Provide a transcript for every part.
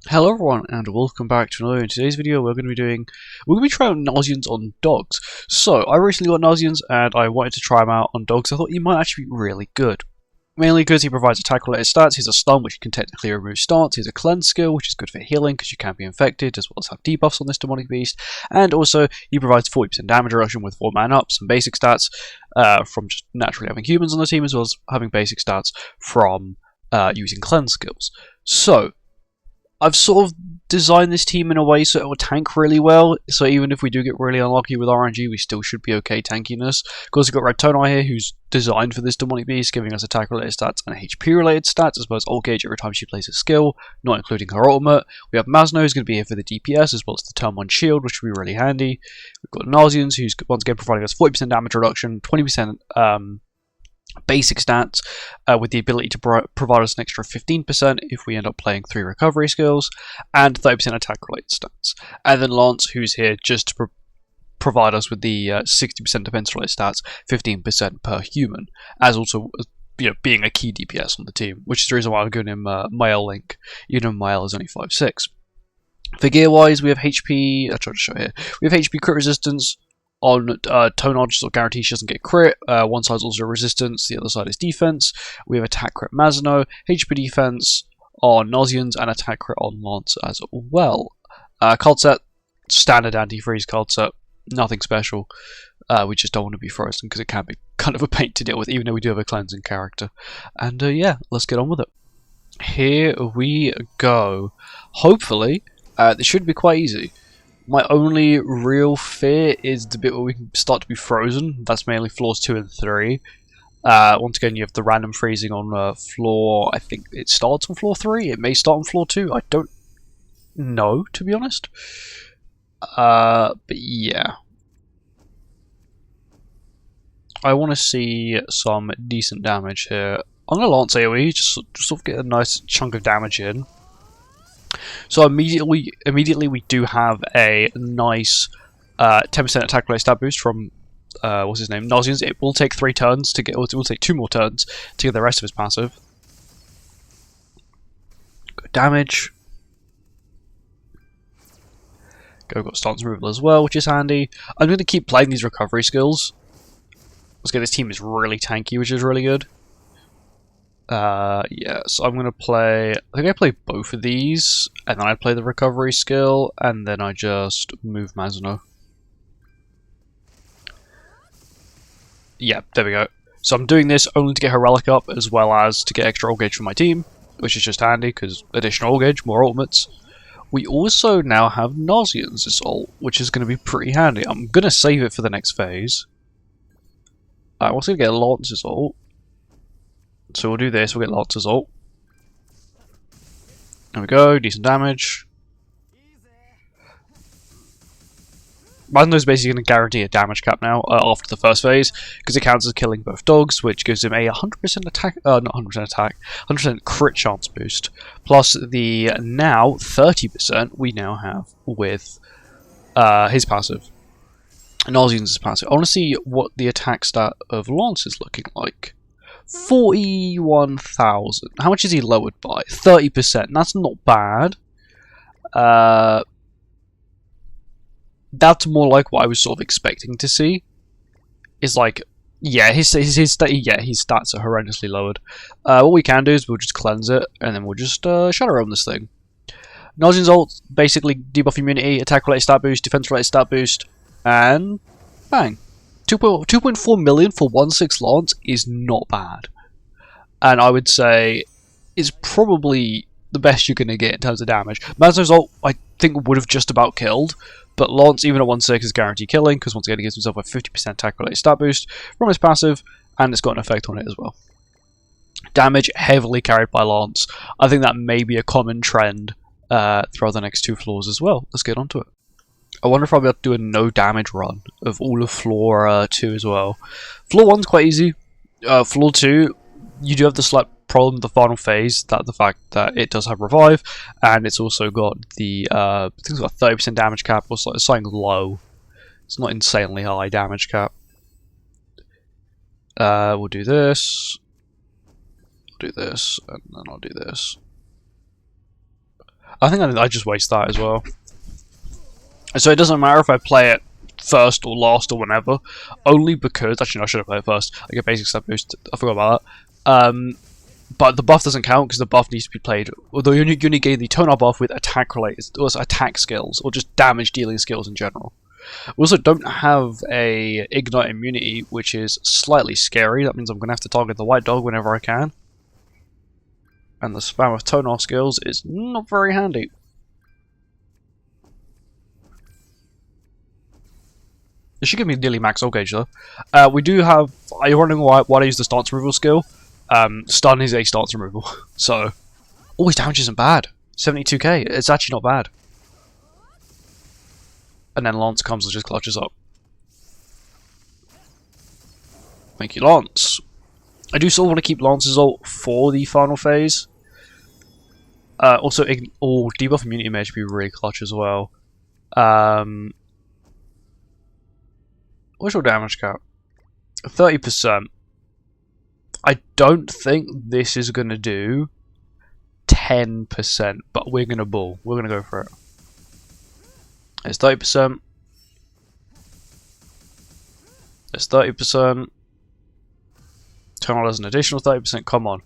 Hello everyone and welcome back to another. In today's video we're going to be trying out NASIENS on dogs. So I recently got NASIENS and I wanted to try them out on dogs. I thought he might actually be really good. Mainly because he provides attack related stats. He's a stun, which you can technically remove stance. He's a cleanse skill, which is good for healing because you can be infected, as well as have debuffs on this demonic beast. And also he provides 40% damage reduction with 4 man up, some basic stats from just naturally having humans on the team, as well as having basic stats from using cleanse skills. So I've sort of designed this team in a way so it will tank really well. So even if we do get really unlucky with RNG, we still should be okay tankiness. Of course, we've got Red Toner here, who's designed for this demonic beast, giving us attack-related stats and HP-related stats, as well as ult gauge every time she plays a skill, not including her ultimate. We have Masno, who's going to be here for the DPS, as well as the turn 1 shield, which will be really handy. We've got NASIENS, who's once again providing us 40% damage reduction, 20% basic stats with the ability to provide us an extra 15% if we end up playing 3 recovery skills, and 30% attack related stats. And then Lance, who's here just to provide us with the 60% defense related stats, 15% per human, as also being a key DPS on the team, which is the reason why I'm giving him Mael Link, even though Mael is only 5'6". For gear wise, we have HP, I tried to show here, we have HP crit resistance. On Tonar, just guarantees she doesn't get crit. One side's also resistance, the other side is defense. We have attack crit Masno, HP defense on NASIENS, and attack crit on Lance as well. Card set, standard anti-freeze card set, nothing special. We just don't want to be frozen because it can be kind of a pain to deal with, even though we do have a cleansing character. And yeah, let's get on with it. Here we go. Hopefully, this should be quite easy. My only real fear is the bit where we can start to be frozen. That's mainly floors 2 and 3. Once again, you have the random freezing on floor, I think it starts on floor 3. It may start on floor 2. I don't know, to be honest. But yeah. I want to see some decent damage here. I'm going to Lance AoE, just sort of get a nice chunk of damage in. So immediately we do have a nice 10% attack related stat boost from what's his name, NASIENS. It will take 3 turns to get. It will take 2 more turns to get the rest of his passive. Good damage. Got stance removal as well, which is handy. I'm going to keep playing these recovery skills. Let's get this team is really tanky, which is really good. Yeah, so I'm going to play, I think I play both of these, and then I play the recovery skill, and then I just move Masno. Yeah, there we go. So I'm doing this only to get her relic up, as well as to get extra ult gauge for my team, which is just handy, because additional ult gauge, more ultimates. We also now have NASIENS' ult, which is going to be pretty handy. I'm going to save it for the next phase. I'm also going to get Lance's ult. So we'll do this, we'll get Lance's ult. There we go, decent damage. Masno's basically going to guarantee a damage cap now after the first phase, because it counts as killing both dogs, which gives him a 100% attack, not 100% attack, 100% crit chance boost, plus the now 30% we now have with his passive. NASIENS' passive. I want to see what the attack stat of Lance is looking like. 41,000. How much is he lowered by? 30%. That's not bad. That's more like what I was sort of expecting to see. Is like, yeah, his stats are horrendously lowered. What we can do is we'll just cleanse it, and then we'll just shadow roam this thing. NASIENS' ult, basically debuff immunity, attack related stat boost, defense related stat boost, and bang. 2.4 million for 1/6 Lance is not bad. And I would say is probably the best you're going to get in terms of damage. Masno's ult, I think, would have just about killed, but Lance, even at 1/6, is guaranteed killing, because once again he gives himself a 50% attack related stat boost from his passive, and it's got an effect on it as well. Damage heavily carried by Lance. I think that may be a common trend throughout the next 2 floors as well. Let's get onto it. I wonder if I'll be able to do a no damage run of all of floor 2 as well. Floor 1's quite easy. Floor 2, you do have the slight problem with the final phase, that the fact that it does have revive, and it's also got the I think it's got a 30% damage cap, or something low. It's not insanely high damage cap. We'll do this. I'll do this, and then I'll do this. I think I just waste that as well. So it doesn't matter if I play it first or last or whenever, only because actually no, I should have played it first. I get basic stat boost. I forgot about that. But the buff doesn't count because the buff needs to be played. Although you only gain the toner buff with attack related, or attack skills, or just damage dealing skills in general. We also don't have a ignite immunity, which is slightly scary. That means I'm gonna have to target the white dog whenever I can. And the spam of toner skills is not very handy. It should give me nearly max ult gauge though. We do have. Are you wondering why I use the stance removal skill? Stun is a stance removal, so always damage isn't bad. 72k, it's actually not bad. And then Lance comes and just clutches up. Thank you, Lance. I do still want to keep Lance's ult for the final phase. Also, debuff immunity may be really clutch as well. What's your damage cap? 30%. I don't think this is going to do 10%, but we're going to bull. We're going to go for it. It's 30%. It's 30%. Turn on as an additional 30%. Come on.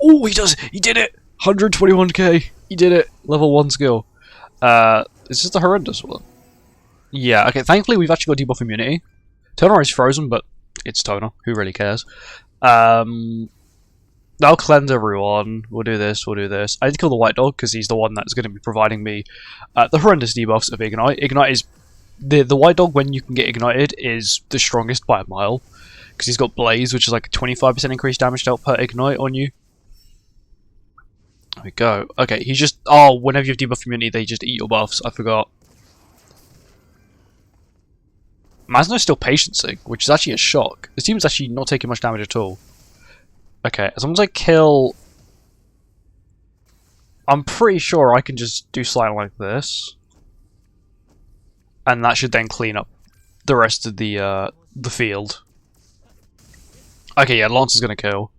Oh, he does! He did it! 121k! He did it! Level 1 skill. It's just a horrendous one. Yeah, okay, thankfully we've actually got debuff immunity. Toner is frozen, but it's Toner. Who really cares? That'll cleanse everyone. We'll do this, we'll do this. I need to kill the white dog, because he's the one that's going to be providing me the horrendous debuffs of Ignite. Ignite is... The white dog, when you can get ignited, is the strongest by a mile. Because he's got Blaze, which is like a 25% increased damage dealt per Ignite on you. There we go. Okay, he's just... Oh, whenever you have debuff immunity, they just eat your buffs. I forgot. Masno's still patiencing, which is actually a shock. This team's actually not taking much damage at all. Okay, as long as I kill... I'm pretty sure I can just do something like this. And that should then clean up the rest of the field. Okay, yeah, Lance is going to kill.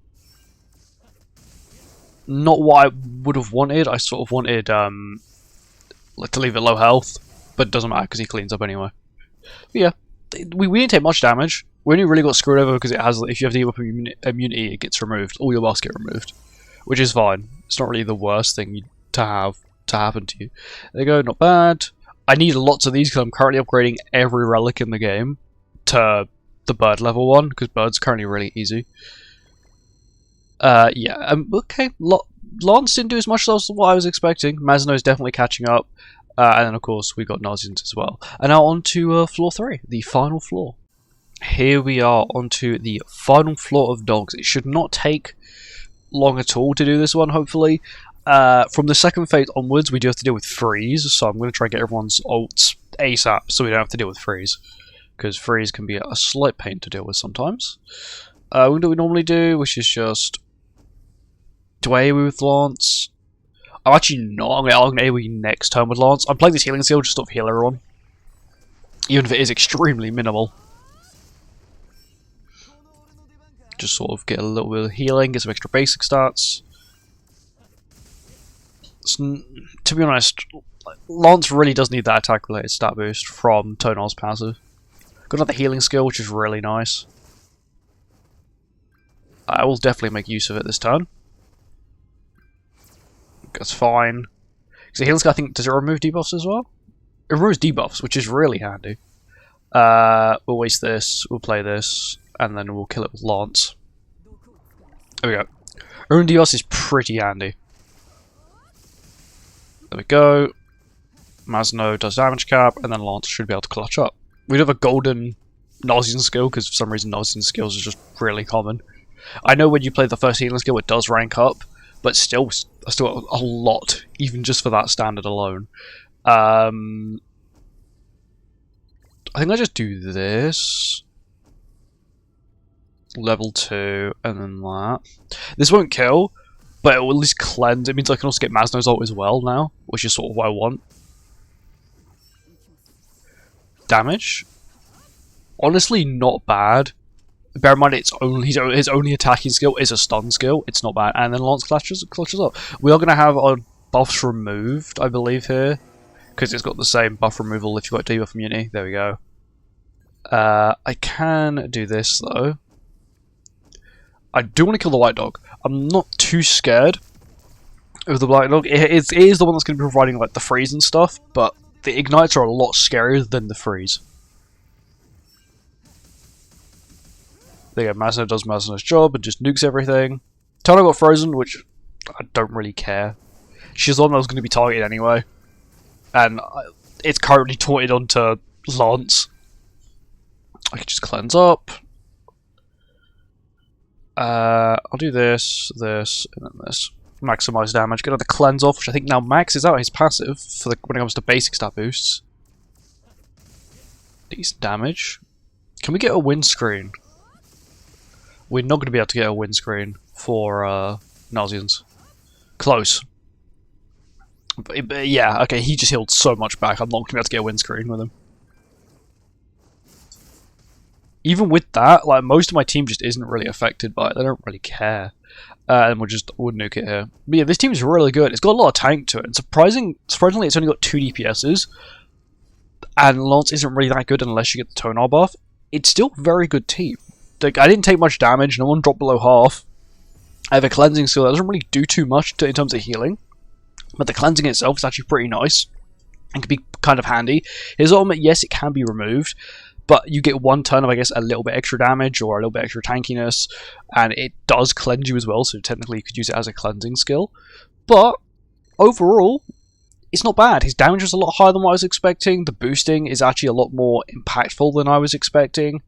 Not what I would have wanted. I sort of wanted like to leave it low health, but it doesn't matter because he cleans up anyway. But yeah, we didn't take much damage. We only really got screwed over because it has. If you have debuff immunity, it gets removed. All your buffs get removed, which is fine. It's not really the worst thing to have to happen to you. There you go, not bad. I need lots of these because I'm currently upgrading every relic in the game to the bird level one because bird's currently really easy. Yeah, okay. Lance didn't do as much as what I was expecting. Mazno is definitely catching up. And then, of course, we got NASIENS as well. And now on to floor 3, the final floor. Here we are onto the final floor of dogs. It should not take long at all to do this one, hopefully. From the second phase onwards, we do have to deal with freeze. So I'm going to try and get everyone's ults ASAP so we don't have to deal with freeze. Because freeze can be a slight pain to deal with sometimes. We'll do what we normally do, which is just... Do AoE with Lance? I'm actually not. I'm going to AoE next turn with Lance. I'm playing this healing skill just to sort of heal everyone. Even if it is extremely minimal. Just sort of get a little bit of healing, get some extra basic stats. To be honest, Lance really does need that attack related stat boost from Tonal's passive. Got another healing skill, which is really nice. I will definitely make use of it this turn. That's fine. Because the healing skill, I think, does it remove debuffs as well? It removes debuffs, which is really handy. We'll waste this, we'll play this, and then we'll kill it with Lance. There we go. Remove debuffs is pretty handy. There we go. Masno does damage cap, and then Lance should be able to clutch up. We do have a golden NASIENS skill, because for some reason NASIENS skills are just really common. I know when you play the first healing skill it does rank up, but still a lot, even just for that standard alone. I think I just do this. Level 2, and then that. This won't kill, but it will at least cleanse. It means I can also get Masno's ult as well now, which is sort of what I want. Damage. Honestly, not bad. Bear in mind, his only attacking skill is a stun skill. It's not bad. And then Lance clutches up. We are going to have our buffs removed, I believe, here. Because it's got the same buff removal if you've got debuff immunity. There we go. I can do this, though. I do want to kill the white dog. I'm not too scared of the black dog. It is the one that's going to be providing like the freeze and stuff, but the ignites are a lot scarier than the freeze. There you go, Masno does Masno's job and just nukes everything. Tana got frozen, which I don't really care. She's the one that was going to be targeted anyway. And it's currently taunted onto Lance. I can just cleanse up. I'll do this, this, and then this. Maximize damage. Get another cleanse off, which I think now maxes out his passive for when it comes to basic stat boosts. Decent damage. Can we get a windscreen? We're not going to be able to get a windscreen for Nasiens. Close. But yeah, okay, he just healed so much back. I'm not going to be able to get a windscreen with him. Even with that, like most of my team just isn't really affected by it. They don't really care. And we'll nuke it here. But yeah, this team is really good. It's got a lot of tank to it. And surprisingly, it's only got 2 DPSs. And Lance isn't really that good unless you get the Tonar buff. It's still a very good team. Like, I didn't take much damage. No one dropped below half. I have a cleansing skill that doesn't really do too much in terms of healing. But the cleansing itself is actually pretty nice. And can be kind of handy. His ultimate, yes, it can be removed. But you get 1 turn of, I guess, a little bit extra damage or a little bit extra tankiness. And it does cleanse you as well, so technically you could use it as a cleansing skill. But, overall, it's not bad. His damage was a lot higher than what I was expecting. The boosting is actually a lot more impactful than I was expecting.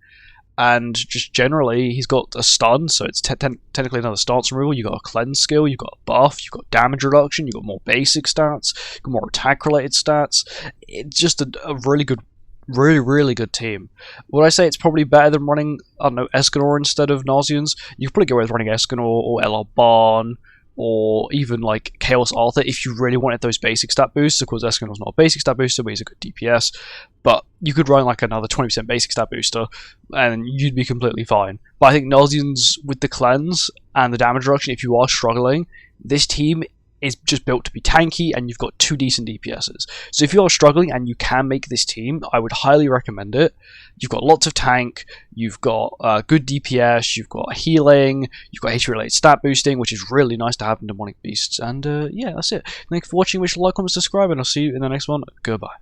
And just generally, he's got a stun, so it's technically another stance removal. You've got a cleanse skill, you've got a buff, you've got damage reduction, you've got more basic stats, you've got more attack-related stats. It's just a really good, really good team. Would I say it's probably better than running, I don't know, Escanor instead of Nasiens? You could probably get away with running Escanor or LR Barn, or even like Chaos Arthur if you really wanted those basic stat boosts. Of course, Escanor's not a basic stat booster, but he's a good DPS. But you could run like another 20% basic stat booster, and you'd be completely fine. But I think Nasiens with the cleanse and the damage reduction, if you are struggling, this team is just built to be tanky, and you've got 2 decent DPSs. So if you are struggling and you can make this team, I would highly recommend it. You've got lots of tank, you've got good DPS, you've got healing, you've got HP-related stat boosting, which is really nice to have in Demonic Beasts. And yeah, that's it. Thank you for watching. Make sure to like, comment, subscribe, and I'll see you in the next one. Goodbye.